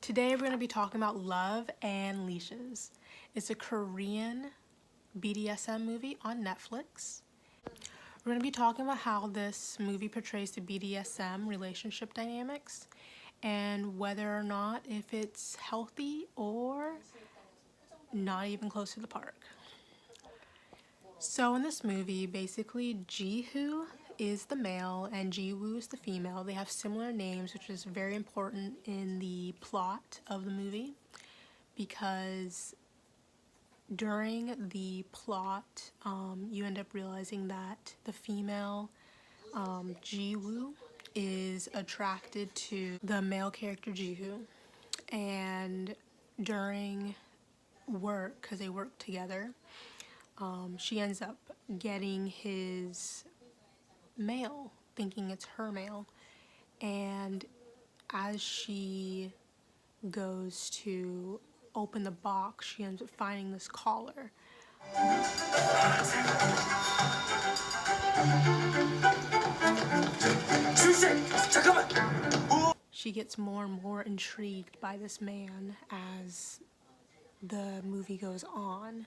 Today we're going to be talking about Love and Leashes. It's a Korean BDSM movie on Netflix. We're going to be talking about how this movie portrays the BDSM relationship dynamics and whether or not if it's healthy or not even close to the park. So in this movie, basically Ji-hoo is the male and Ji-woo is the female. They have similar names, which is very important in the plot of the movie because during the plot, you end up realizing that the female Ji-woo is attracted to the male character Ji-hoo, and during work, because they work together, she ends up getting his mail, thinking it's her mail, and as she goes to open the box, she ends up finding this collar. She gets more and more intrigued by this man as the movie goes on.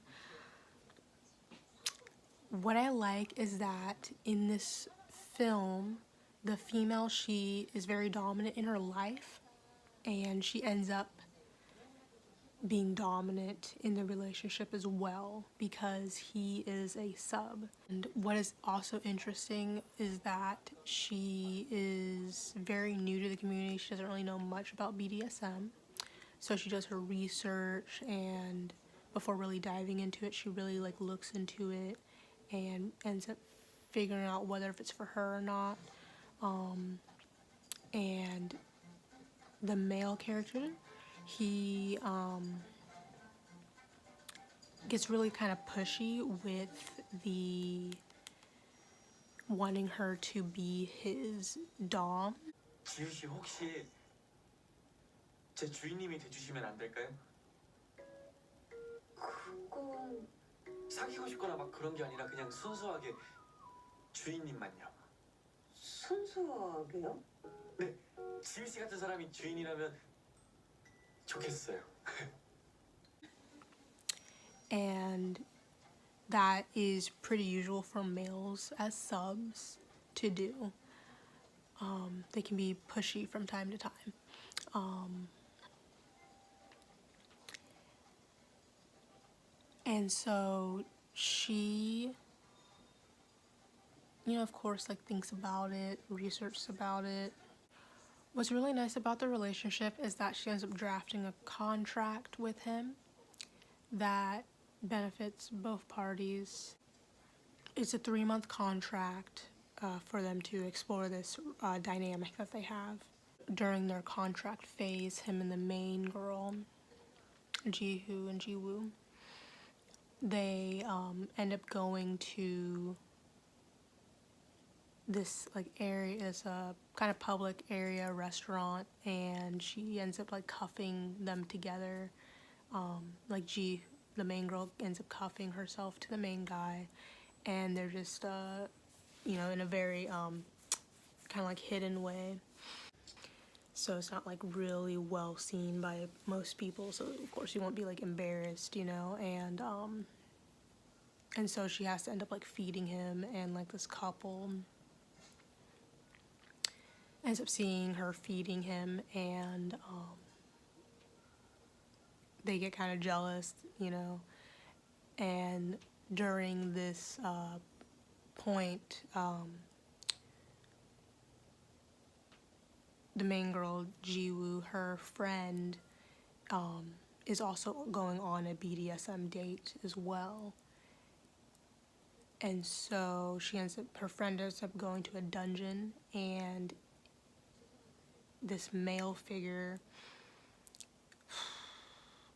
What I like is that in this film, the female, she is very dominant in her life, and she ends up being dominant in the relationship as well because he is a sub. And what is also interesting is that she is very new to the community. She doesn't really know much about BDSM, so she does her research, and before really diving into it, she really looks into it and ends up figuring out whether if it's for her or not. And the male character, he gets really kind of pushy with the wanting her to be his dom. 지우 씨 혹시 제 주인님이 돼주시면 안 될까요? 그건 사귀고 싶거나 막 그런 게 아니라 그냥 순수하게 주인님만요. 순수하게요? 네, 지우 씨 같은 사람이 주인이라면 좋겠어요. And that is pretty usual for males as subs to do. They can be pushy from time to time. And so she, of course, thinks about it, researches about it. What's really nice about the relationship is that she ends up drafting a contract with him that benefits both parties. It's a 3-month contract for them to explore this dynamic that they have. During their contract phase, him and the main girl, Ji-hoo and Ji-woo, they end up going to this area, this kind of public area restaurant, and she ends up cuffing them together. The main girl ends up cuffing herself to the main guy, and they're just in a very kind of hidden way, so it's not really well seen by most people, so of course you won't be embarrassed, and so she has to end up feeding him, and this couple ends up seeing her feeding him, and they get kind of jealous, and during this point, the main girl, Ji-woo, her friend, is also going on a BDSM date as well. And so her friend ends up going to a dungeon, and this male figure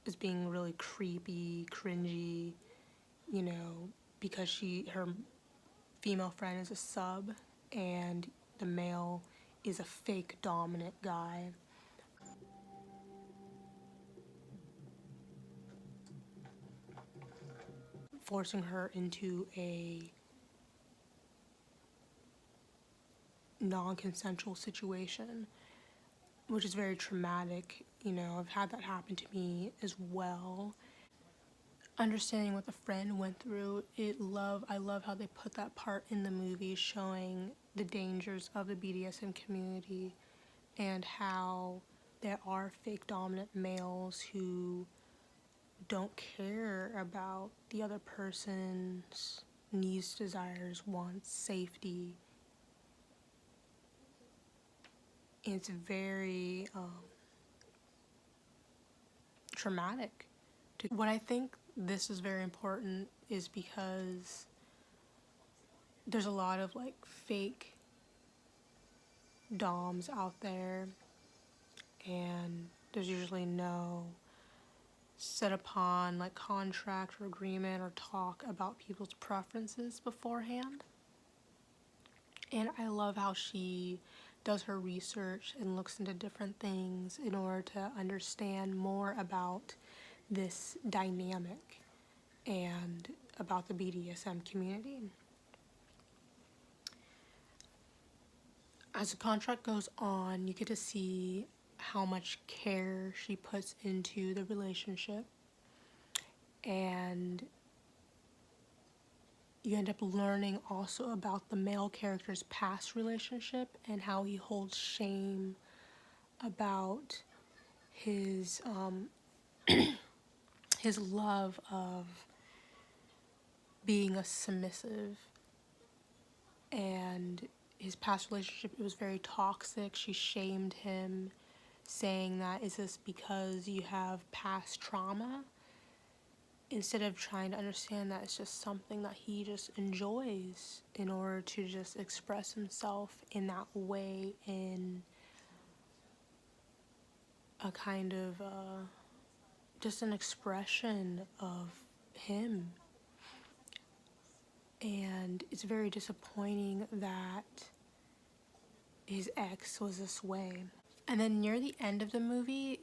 is being really creepy, cringy, because her female friend is a sub, and the male is a fake dominant guy. Forcing her into a non-consensual situation, which is very traumatic, You know, I've had that happen to me as well. Understanding what the friend went through, I love how they put that part in the movie, showing the dangers of the BDSM community and how there are fake dominant males who don't care about the other person's needs, desires, wants, safety. And it's very traumatic. What I think this is very important is because there's a lot of like fake doms out there, and there's usually no set upon like contract or agreement or talk about people's preferences beforehand. And I love how she does her research and looks into different things in order to understand more about this dynamic and about the BDSM community. As the contract goes on, you get to see how much care she puts into the relationship, and you end up learning also about the male character's past relationship and how he holds shame about his his love of being a submissive, and his past relationship, it was very toxic. She shamed him, saying that, is this because you have past trauma? Instead of trying to understand that it's just something that he just enjoys in order to just express himself in that way, in a kind of just an expression of him. And it's very disappointing that his ex was this way. And then near the end of the movie,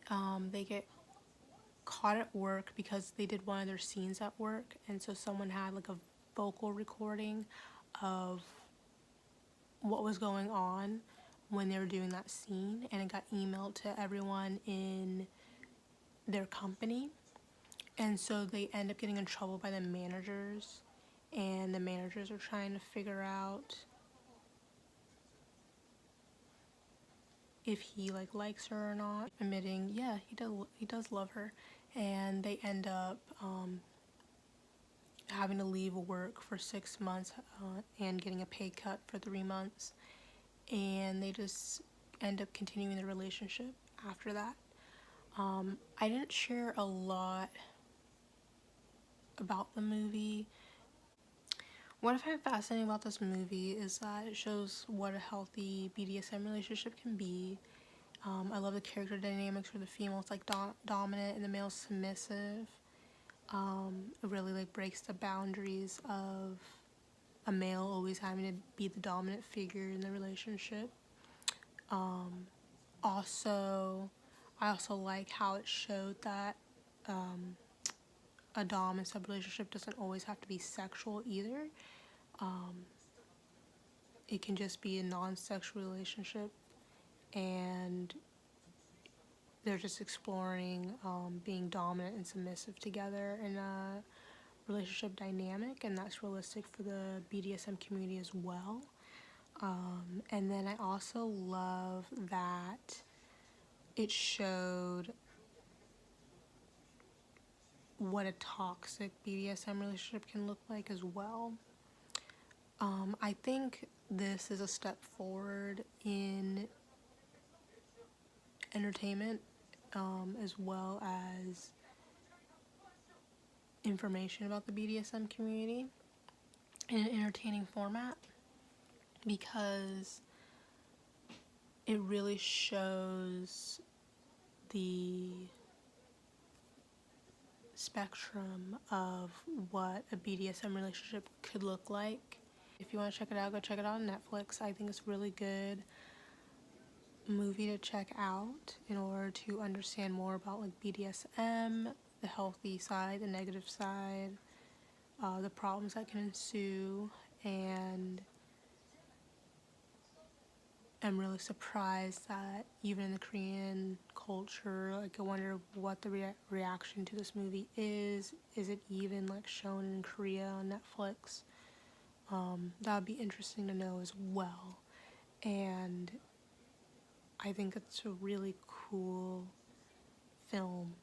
they get caught at work because they did one of their scenes at work, and so someone had like a vocal recording of what was going on when they were doing that scene, and it got emailed to everyone in their company. And so they end up getting in trouble by the managers, and the managers are trying to figure out if he like likes her or not, admitting yeah, he does love her. And they end up having to leave work for 6 months and getting a pay cut for 3 months, and they just end up continuing the relationship after that. I didn't share a lot about the movie. What I find fascinating about this movie is that it shows what a healthy BDSM relationship can be. I love the character dynamics where the female's like dominant and the male's submissive. It really like breaks the boundaries of a male always having to be the dominant figure in the relationship. I also like how it showed that a dom and sub relationship doesn't always have to be sexual either. It can just be a non-sexual relationship, and they're just exploring being dominant and submissive together in a relationship dynamic, and that's realistic for the BDSM community as well. And then I also love that it showed what a toxic BDSM relationship can look like as well. I think this is a step forward in entertainment, as well as information about the BDSM community in an entertaining format, because it really shows the spectrum of what a BDSM relationship could look like. If you want to check it out, go check it out on Netflix. I think it's a really good movie to check out in order to understand more about like BDSM, the healthy side, the negative side, the problems that can ensue, and am really surprised that even in the Korean culture, like I wonder what the reaction to this movie is. Is it even like shown in Korea on Netflix? That would be interesting to know as well. And I think it's a really cool film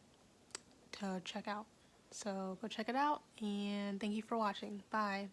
to check out. So go check it out, and thank you for watching. Bye.